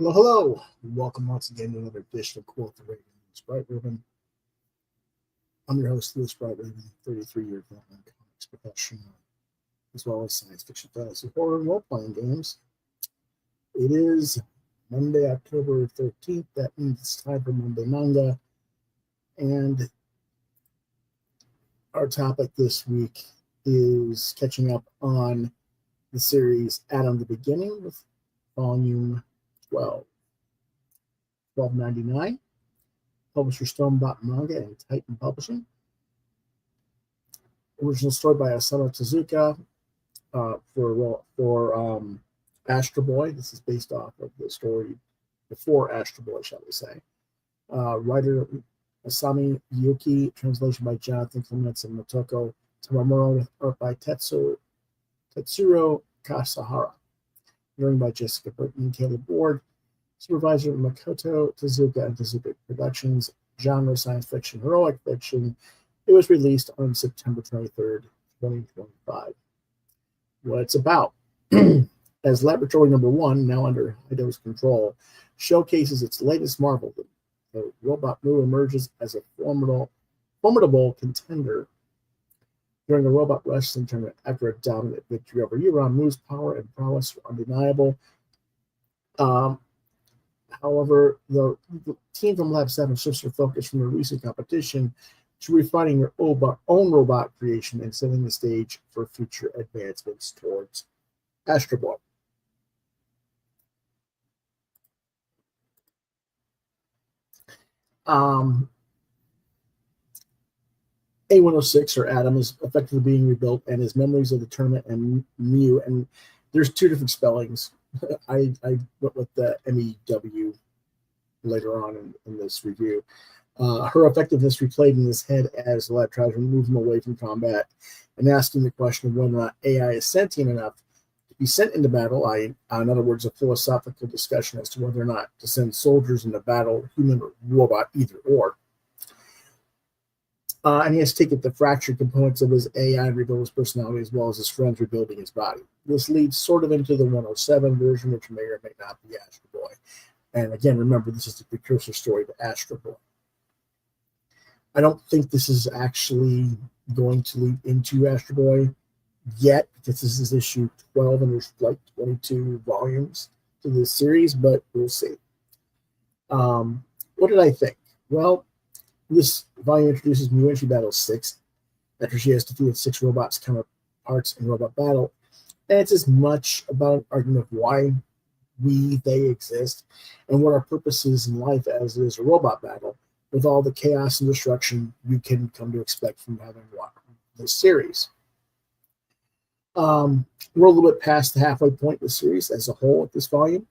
Hello, hello. Welcome once again to another edition of Quoth the Raven, Bright Raven. I'm your host, Louis Bright Raven, 33-year veteran comics professional, as well as science fiction, fantasy, horror, and role-playing games. It is Monday, October 13th. That means it's time for Monday Manga. And our topic this week is catching up on the series Adam the Beginning with Volume 1299, publisher StoneBot Manga and Titan Publishing. Original story by Osamu Tezuka for Astro Boy. This is based off of the story before Astro Boy, shall we say. Writer Asami Yuki, translation by Jonathan Clements and Motoko Tamamura, with art by Tetsuro Kasahara. Written by Jessica Burton and Caleb Ward. Supervisor Makoto Tezuka and Tezuka Productions. Genre science fiction, heroic fiction. It was released on September 23rd, 2025. What it's about. As Laboratory Number 1, now under Hido's control, showcases its latest marvel, the Robot Mu emerges as a formidable contender during the Robot Wrestling Tournament. After a dominant victory over Euron, Mu's power and prowess were undeniable. However, the team from Lab 7 shifts their focus from their recent competition to refining their own robot creation and setting the stage for future advancements towards Astro Boy. A106, or Adam, is effectively being rebuilt, and his memories of the tournament and Mew, and there's two different spellings. I went with the MEW later on in this review. Her effectiveness replayed in his head as the lab tries to move him away from combat and asking the question of whether or not AI is sentient enough to be sent into battle. In other words, a philosophical discussion as to whether or not to send soldiers into battle, human or robot, either or. And he has taken the fractured components of his AI and rebuild his personality, as well as his friends rebuilding his body. This leads sort of into the 107 version, which may or may not be Astro Boy. And again, remember, this is the precursor story to Astro Boy. I don't think this is actually going to lead into Astro Boy yet, because this is issue 12 and there's like 22 volumes to this series, but we'll see. What did I think? Well, this volume introduces Mew and she battles 6 after she has defeated 6 robots counterparts in robot battle. And it's as much about an argument of why they exist and what our purpose is in life as it is a robot battle, with all the chaos and destruction you can come to expect from having watched this series. We're a little bit past the halfway point of the series as a whole at this volume,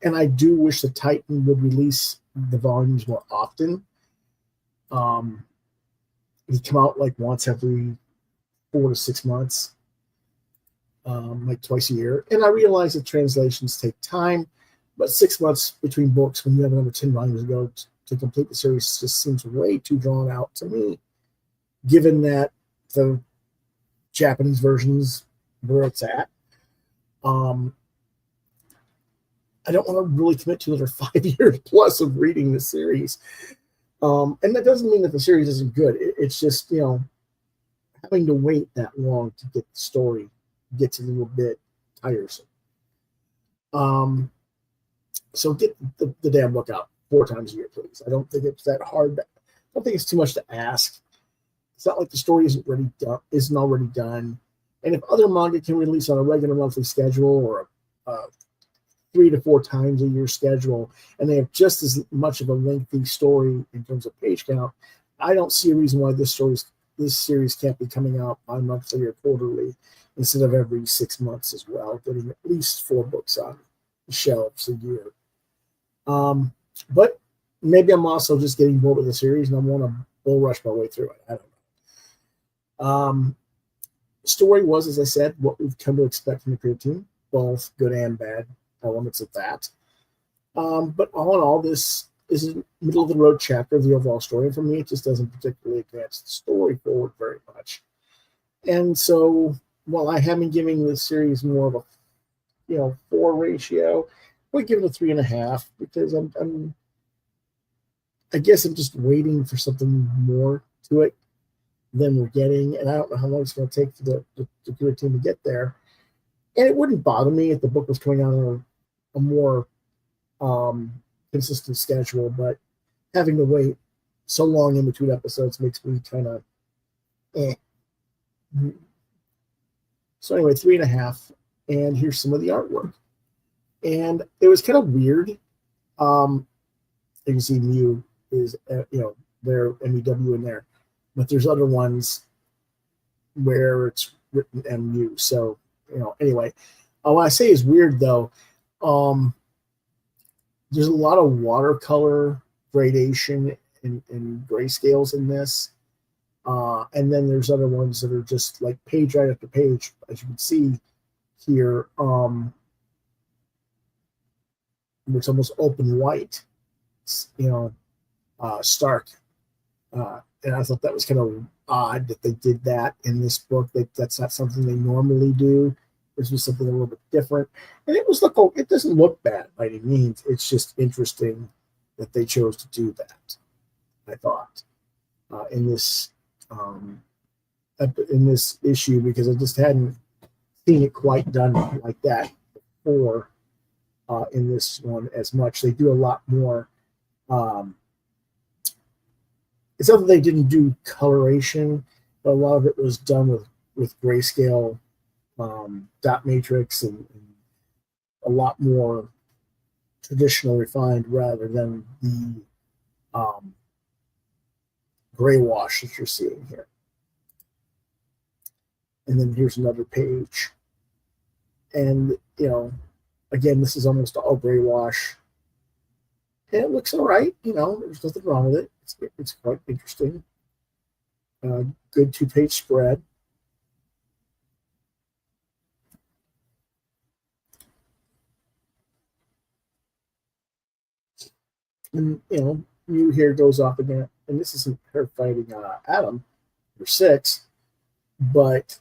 and I do wish the Titan would release the volumes more often. They come out like once every 4 to 6 months, like twice a year. And I realize that translations take time, but 6 months between books when you have another 10 volumes to go to complete the series just seems way too drawn out to me, given that the Japanese version's where it's at. I don't want to really commit to another 5 years plus of reading the series. And that doesn't mean that the series isn't good. It's just, having to wait that long to get the story gets a little bit tiresome. So get the damn book out 4 times a year, please. I don't think it's that hard. I don't think it's too much to ask. It's not like the story isn't already done. And if other manga can release on a regular monthly schedule or a 3 to 4 times a year schedule, and they have just as much of a lengthy story in terms of page count, I don't see a reason why this series can't be coming out bi-monthly or quarterly instead of every 6 months as well, getting at least 4 books on the shelves a year. But maybe I'm also just getting bored with the series and I want to bull rush my way through it. I don't know. Story was, as I said, what we've come to expect from the creative team, both good and bad elements of that. But all in all, this is a middle of the road chapter of the overall story. And for me, it just doesn't particularly advance the story forward very much. And so while I have been giving this series more of a 4 ratio, would give it a 3.5 because I guess I'm just waiting for something more to it than we're getting, and I don't know how long it's going to take for the good team to get there. And it wouldn't bother me if the book was coming out on a more um, consistent schedule, but having to wait so long in between episodes makes me kind of eh. So anyway, 3.5, and here's some of the artwork. And it was kind of weird. You can see Mew is, their MEW in there, but there's other ones where it's written MU. So, anyway, what I say is weird though. There's a lot of watercolor gradation and grayscales in this. And then there's other ones that are just like page right after page, as you can see here. It's almost open white, stark. And I thought that was kind of odd that they did that in this book. That's not something they normally do. This was something a little bit different. And it doesn't look bad by any means. It's just interesting that they chose to do that, I thought, in this issue, because I just hadn't seen it quite done like that before in this one as much. They do a lot more. It's not that they didn't do coloration, but a lot of it was done with grayscale dot matrix and a lot more traditional refined rather than the gray wash that you're seeing here. And then here's another page. And, again, this is almost all gray wash. And it looks all right. There's nothing wrong with it. It's quite interesting. Good 2-page spread. And, Mew here goes off again. And this isn't her fighting Adam or 6, but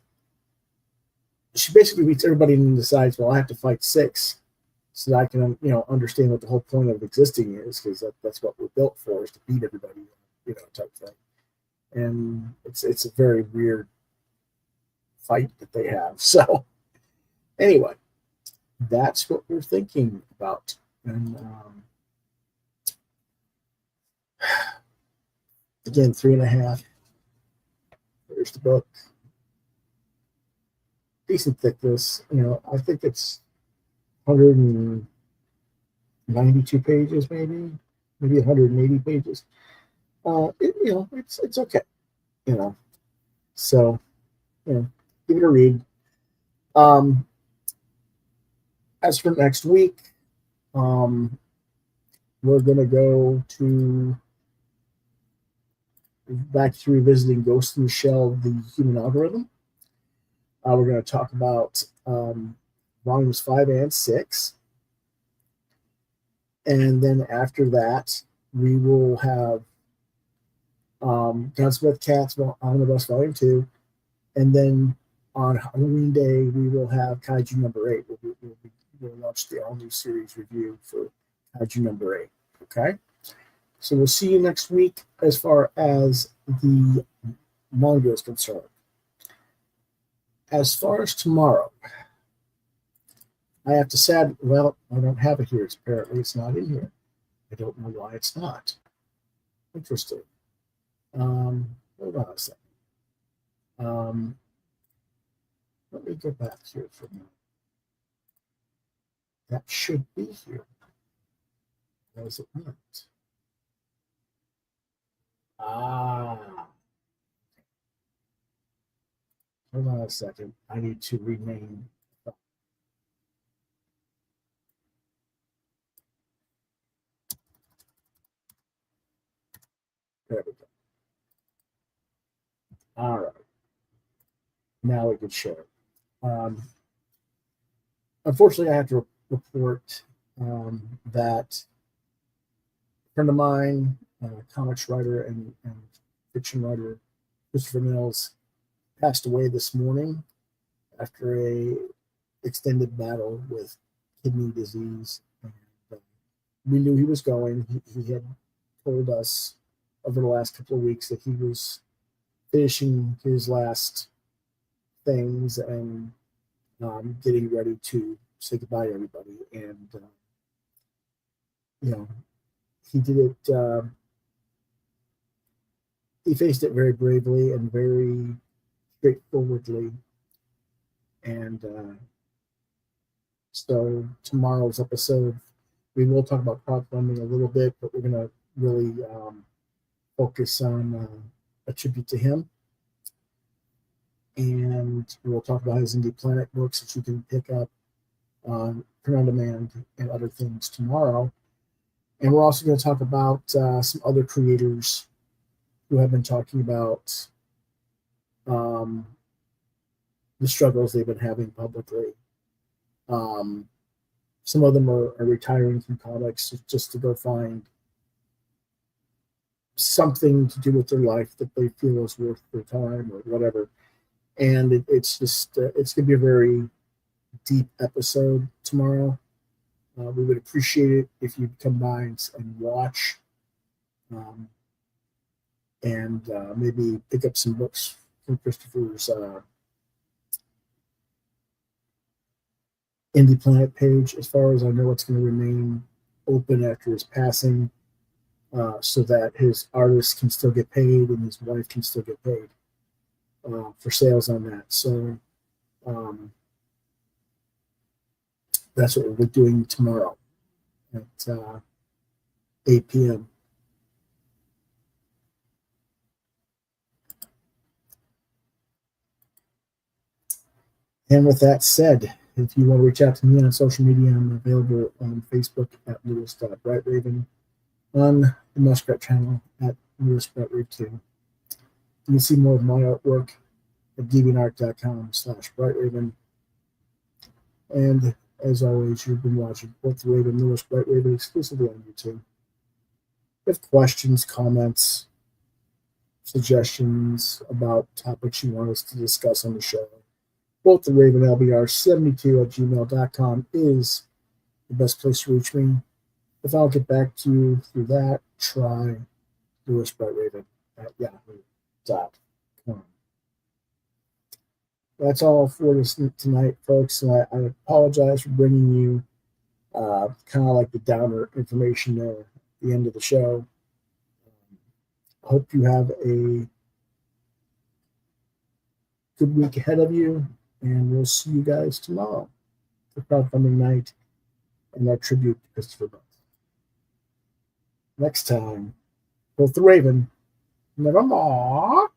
she basically beats everybody and decides, well, I have to fight 6 so that I can, understand what the whole point of existing is, because that's what we're built for, is to beat everybody, type thing. And it's a very weird fight that they have. So anyway, that's what we're thinking about. And again, 3.5. There's the book. Decent thickness. I think it's 192 pages, maybe 180 pages. It's okay. So, give it a read. As for next week, we're gonna go back to revisiting Ghost in the Shell, the Human Algorithm. We're going to talk about volumes 5 and 6. And then after that, we will have Gunsmith Cats Omnibus Volume 2. And then on Halloween Day, we will have Kaiju number 8. We'll launch the all-new series review for Kaiju number 8. Okay? So we'll see you next week as far as the manga is concerned. As far as tomorrow, I have to say, well, I don't have it here. Apparently it's not in here. I don't know why it's not. Interesting. Hold on a second. Let me go back here for a minute. That should be here. Why is it not? Hold on a second. I need to rename. There we go. All right. Now we can share it. Unfortunately, I have to report that a friend of mine, comics writer and fiction writer, Christopher Mills, passed away this morning after a extended battle with kidney disease. And we knew he was going. He had told us over the last couple of weeks that he was finishing his last things and getting ready to say goodbye to everybody. And he did it. He faced it very bravely and very straightforwardly. And so tomorrow's episode, we will talk about crowdfunding a little bit, but we're going to really focus on a tribute to him. And we'll talk about his Indie Planet books that you can pick up on print on demand and other things tomorrow. And we're also going to talk about some other creators who have been talking about the struggles they've been having publicly. Some of them are retiring from comics just to go find something to do with their life that they feel is worth their time or whatever. And it's just it's going to be a very deep episode tomorrow. We would appreciate it if you'd come by and watch, and maybe pick up some books from Christopher's Indie Planet page. As far as I know, it's going to remain open after his passing, so that his artists can still get paid and his wife can still get paid for sales on that. So that's what we're doing tomorrow at 8 p.m. And with that said, if you want to reach out to me on social media, I'm available on Facebook at Lewis.BrightRaven, on the Muskrat channel at LewisBrightRave2. You can see more of my artwork at deviantart.com/BrightRaven. And as always, you've been watching Quoth the Raven, Lewis Bright Raven, exclusively on YouTube. If you have questions, comments, suggestions about topics you want us to discuss on the show, Quoth the Raven LBR72@gmail.com is the best place to reach me. If I'll get back to you through that, try Lewis Bright Raven at yahoo.com. That's all for this tonight, folks. I apologize for bringing you kind of like the downer information there at the end of the show. Hope you have a good week ahead of you, and we'll see you guys tomorrow for crowdfunding night and our tribute to Christopher Bell. Next time, Quoth the Raven, nevermore.